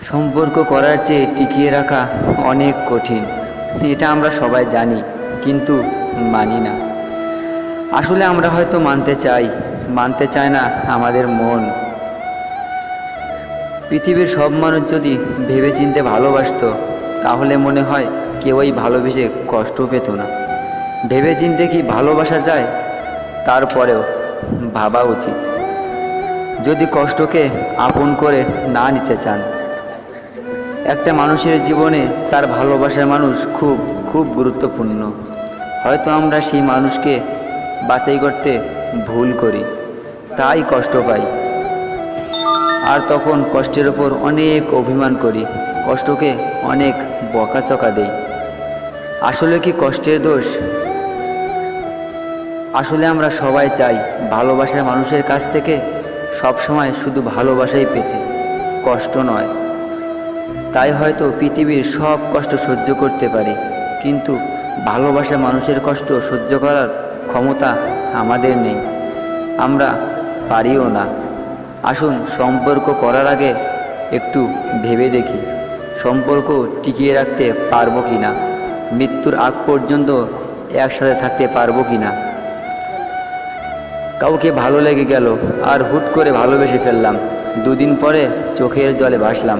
সম্পর্ক করার চেয়ে টিকিয়ে রাখা অনেক কঠিন, এটা আমরা সবাই জানি, কিন্তু মানি না। আসলে আমরা হয়তো মানতে চায় না আমাদের মন। পৃথিবীর সব মানুষ যদি ভেবেচিন্তে ভালোবাসতো, তাহলে মনে হয় কেউই ভালোবেসে কষ্ট পেত না। ভেবেচিন্তে কি ভালোবাসা যায়, তারপরেও ভাবা উচিত। যদি কষ্টকে আপন করে না নিতে চান, একটা মানুষের জীবনে তার ভালোবাসার মানুষ খুব খুব গুরুত্বপূর্ণ। হয়তো আমরা সেই মানুষকে বাছাই করতে ভুল করি, তাই কষ্ট পাই। আর তখন কষ্টের ওপর অনেক অভিমান করি, কষ্টকে অনেক বকাচকা দেই। আসলে কি কষ্টের দোষ? আসলে আমরা সবাই চাই ভালোবাসার মানুষের কাছ থেকে সবসময় শুধু ভালোবাসাই পেতে, কষ্ট নয়। তাই হয়তো পৃথিবীর সব কষ্ট সহ্য করতে পারি, কিন্তু ভালোবাসা মানুষের কষ্ট সহ্য করার ক্ষমতা আমাদের নেই, আমরা পারিও না। আসুন সম্পর্ক করার আগে একটু ভেবে দেখি, সম্পর্ক টিকিয়ে রাখতে পারবো কি না, মৃত্যুর আগ পর্যন্ত একসাথে থাকতে পারবো কি না। কাউকে ভালো লেগে গেল আর হুট করে ভালোবেসে ফেললাম, দুদিন পরে চোখের জলে ভাসলাম।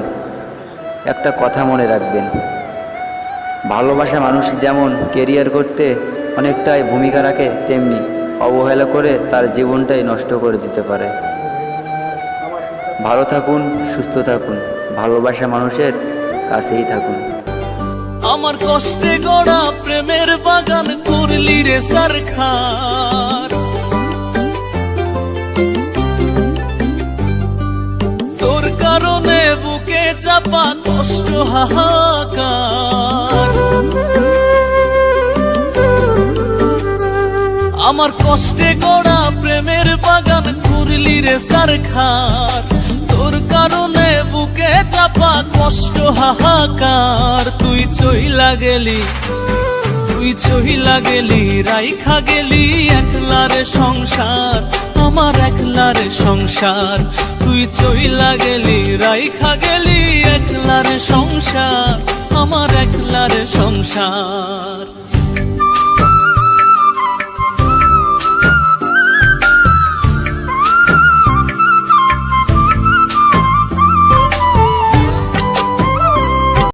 একটা কথা মনে রাখবেন, ভালোবাসা মানুষ যেমন কেরিয়ার করতে অনেকটাই ভূমিকা রাখে, তেমনি অবহেলা করে তার জীবনটাই নষ্ট করে দিতে পারে। ভালো থাকুন, সুস্থ থাকুন, ভালোবাসা মানুষের কাছেই থাকুন। আমার কষ্টে গড়া প্রেমের বাগান করলি রে সরখার, তোর কারণে বুকে চাপা কষ্ট হাহাকার। আমার কষ্টে গড়া প্রেমের বাগান করলি রে সরখার, তোর কারণে বুকে চাপা কষ্ট হাহাকার। তুই চইলা গেলি রাইখা গেলি একলারে সংসার, আমার একলারে সংসার। তুই চইলা গেলি রাইখা গেলি একলারে সংসার, আমার একলারে সংসার।